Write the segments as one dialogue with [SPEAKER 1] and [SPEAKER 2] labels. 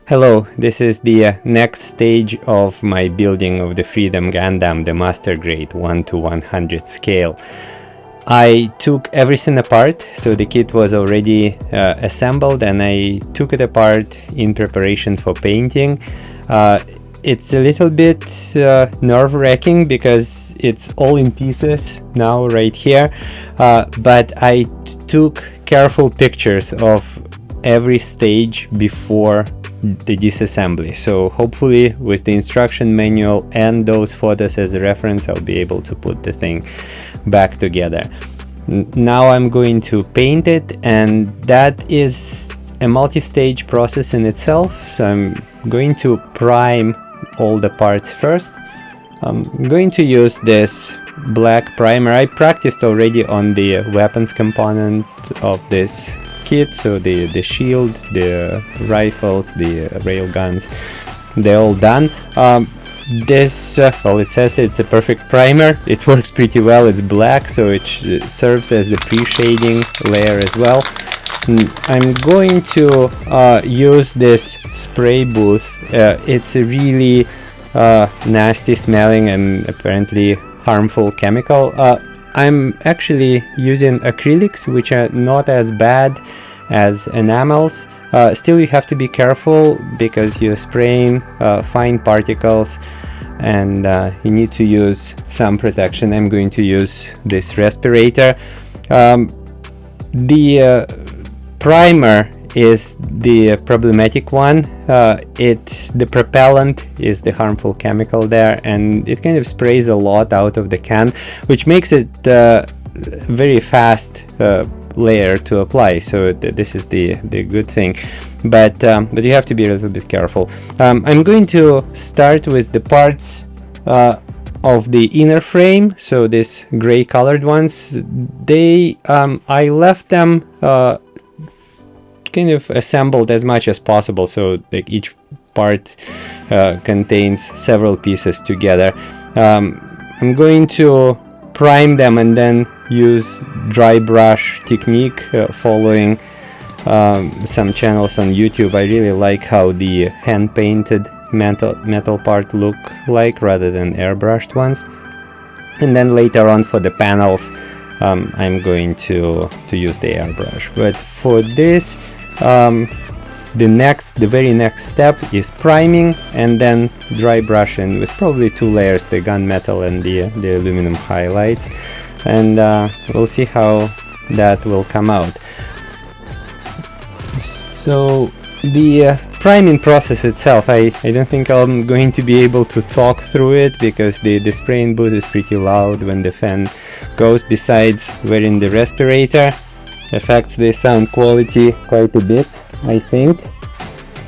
[SPEAKER 1] Hello, this is the next stage of my building of the Freedom Gundam, the Master Grade 1:100 scale. I took everything apart, so the kit was already assembled, and I took it apart in preparation for painting. It's a little bit nerve-wracking because it's all in pieces now right here, but I took careful pictures of every stage before the disassembly, so hopefully with the instruction manual and those photos as a reference I'll be able to put the thing back together. Now I'm going to paint it, and that is a multi-stage process in itself, so I'm going to prime all the parts first. I'm going to use this black primer. I practiced already on the weapons component of this kit, so the shield, the rifles, the railguns, they're all done. This well, it says it's a perfect primer. It works pretty well. It's black, so it serves as the pre-shading layer as well. I'm going to use this spray booth. It's a really nasty smelling and apparently harmful chemical. I'm actually using acrylics, which are not as bad as enamels. Still, you have to be careful because you're spraying fine particles, and you need to use some protection. I'm going to use this respirator. The primer is the problematic one. The propellant is the harmful chemical there, and it kind of sprays a lot out of the can, which makes it very fast layer to apply, so this is the good thing, but you have to be a little bit careful. I'm going to start with the parts of the inner frame, so these gray colored ones. I left them kind of assembled as much as possible, so like each part contains several pieces together. I'm going to prime them and then use dry brush technique, following some channels on YouTube. I really like how the hand painted metal part look like rather than airbrushed ones. And then later on for the panels I'm going to use the airbrush. But for this the very next step is priming and then dry brushing with probably 2 layers, the gunmetal and the aluminum highlights, and we'll see how that will come out. So the priming process itself, I don't think I'm going to be able to talk through it because the spraying booth is pretty loud when the fan goes. Besides, wearing the respirator affects the sound quality quite a bit, I think.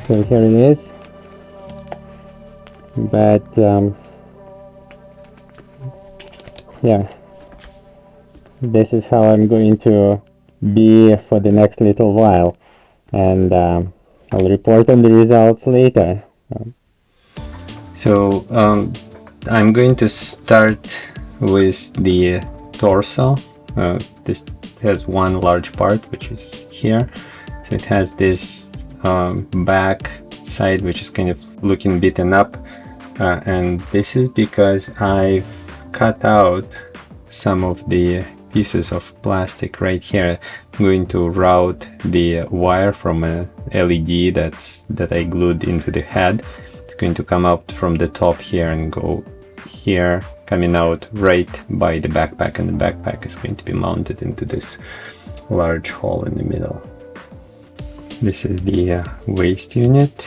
[SPEAKER 1] So here it is. But yeah, this is how I'm going to be for the next little while, and I'll report on the results later. So I'm going to start with the torso. This has one large part, which is here, so it has this back side which is kind of looking beaten up, and this is because I've cut out some of the pieces of plastic right here. I'm going to route the wire from a LED that I glued into the head. It's going to come out from the top here and go here, coming out right by the backpack, and the backpack is going to be mounted into this large hole in the middle. This is the waist unit.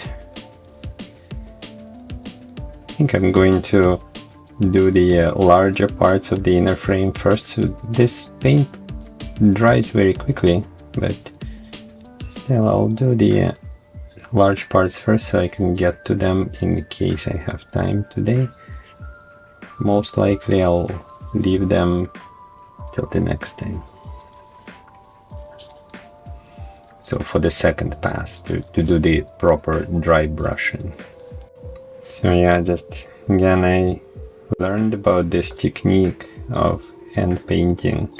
[SPEAKER 1] I think I'm going to do the larger parts of the inner frame first. So this paint dries very quickly, but still I'll do the large parts first so I can get to them in case I have time today. Most likely I'll leave them till the next time. So for the second pass to do the proper dry brushing. So yeah, just again I learned about this technique of hand painting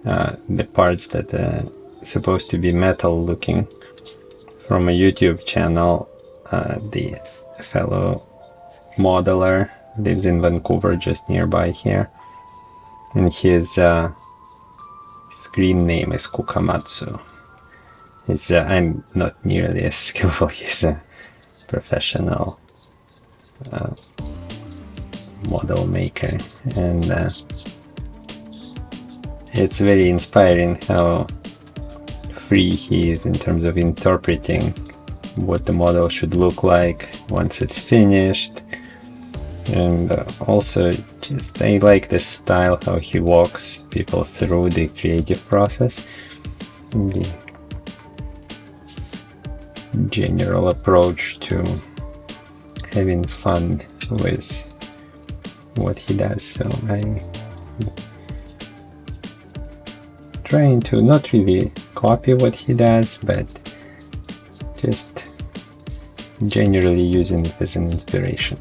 [SPEAKER 1] the parts that are supposed to be metal looking from a YouTube channel. the fellow modeler, lives in Vancouver, just nearby here, and his screen name is Kukamatsu. I'm not nearly as skillful. He's a professional model maker, and it's very inspiring how free he is in terms of interpreting what the model should look like once it's finished. And also, just I like the style, how he walks people through the creative process, and the general approach to having fun with what he does. So I'm trying to not really copy what he does, but just generally using it as an inspiration.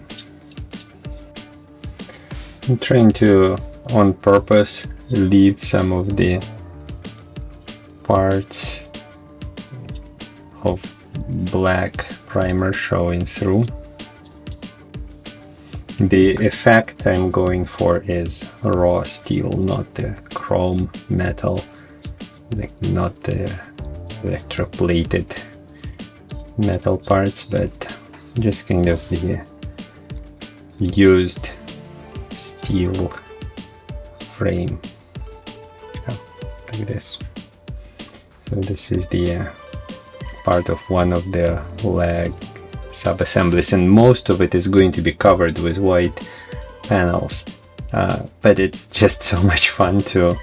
[SPEAKER 1] I'm trying to, on purpose, leave some of the parts of black primer showing through. The effect I'm going for is raw steel, not the chrome metal, like not the electroplated metal parts, but just kind of the used steel frame. Like this. So this is the part of one of the leg sub-assemblies, and most of it is going to be covered with white panels, but it's just so much fun to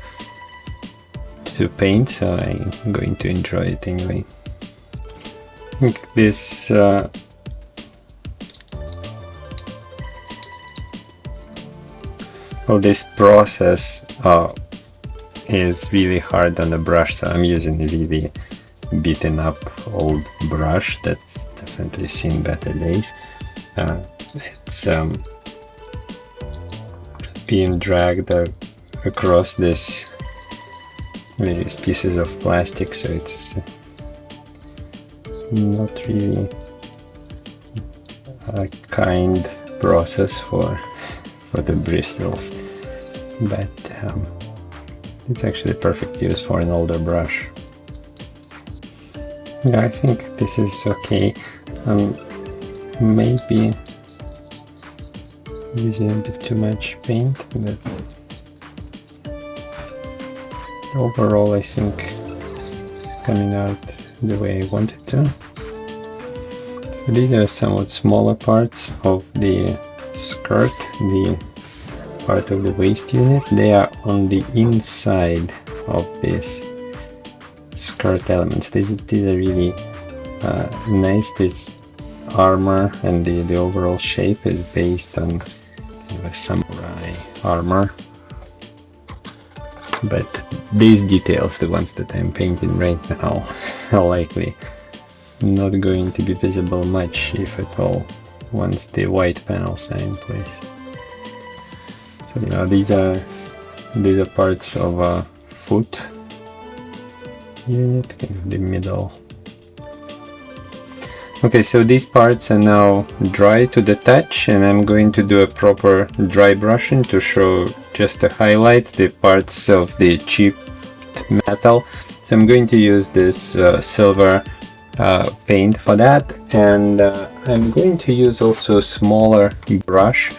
[SPEAKER 1] paint, so I'm going to enjoy it anyway. I think this this process is really hard on the brush, so I'm using a really beaten up old brush that's definitely seen better days. It's being dragged across these pieces of plastic, so it's not really a kind process for the bristles, but it's actually perfect use for an older brush. Yeah, I think this is okay. Maybe using a bit too much paint, but overall I think it's coming out the way I want it to. So these are somewhat smaller parts of the skirt, the part of the waist unit. They are on the inside of this skirt elements. These are really nice. This armor and the overall shape is based on a samurai armor, but these details, the ones that I'm painting right now, are likely not going to be visible much, if at all, once the white panels are in place. So yeah, these are parts of a foot unit, kind of the middle. Okay, so these parts are now dry to the touch, and I'm going to do a proper dry brushing to show just to highlight the parts of the chipped metal. So I'm going to use this silver paint for that, and I'm going to use also a smaller brush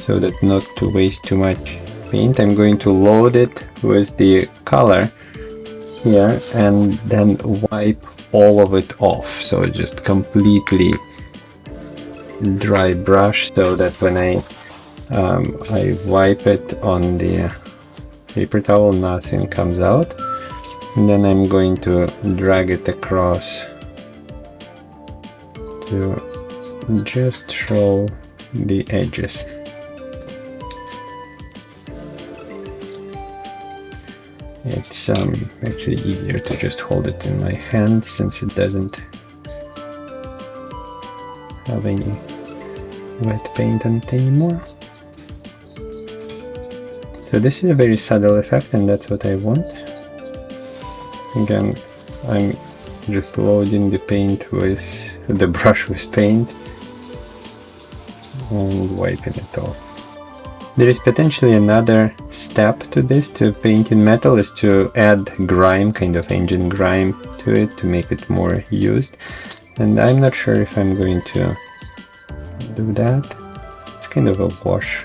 [SPEAKER 1] so that not to waste too much paint. I'm going to load it with the color here and then wipe all of it off, so just completely dry brush, so that when I wipe it on the paper towel, nothing comes out. And then I'm going to drag it across to just show the edges. It's actually easier to just hold it in my hand, since it doesn't have any wet paint on it anymore. So this is a very subtle effect, and that's what I want. Again, I'm just loading the paint with the brush with paint and wiping it off. There is potentially another step to this, to painting metal, is to add grime, kind of engine grime to it to make it more used. And I'm not sure if I'm going to do that. It's kind of a wash.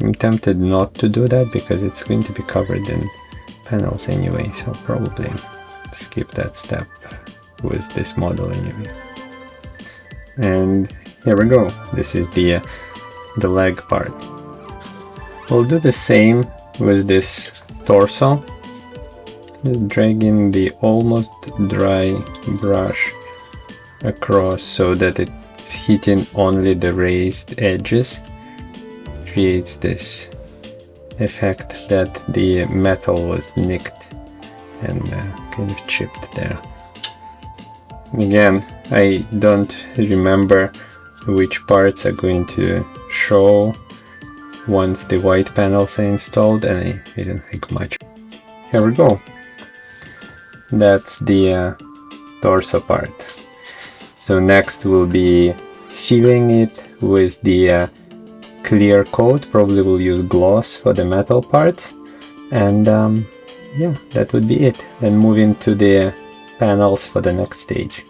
[SPEAKER 1] I'm tempted not to do that because it's going to be covered in panels anyway, so probably skip that step with this model anyway. And here we go. This is the leg part. We'll do the same with this torso. Just dragging the almost dry brush across so that it's hitting only the raised edges. Creates this effect that the metal was nicked and kind of chipped there. Again, I don't remember which parts are going to show once the white panels are installed, and I didn't think much. Here we go. That's the torso part. So next we'll be sealing it with the clear coat. Probably we'll use gloss for the metal parts, and yeah, that would be it. Then moving to the panels for the next stage.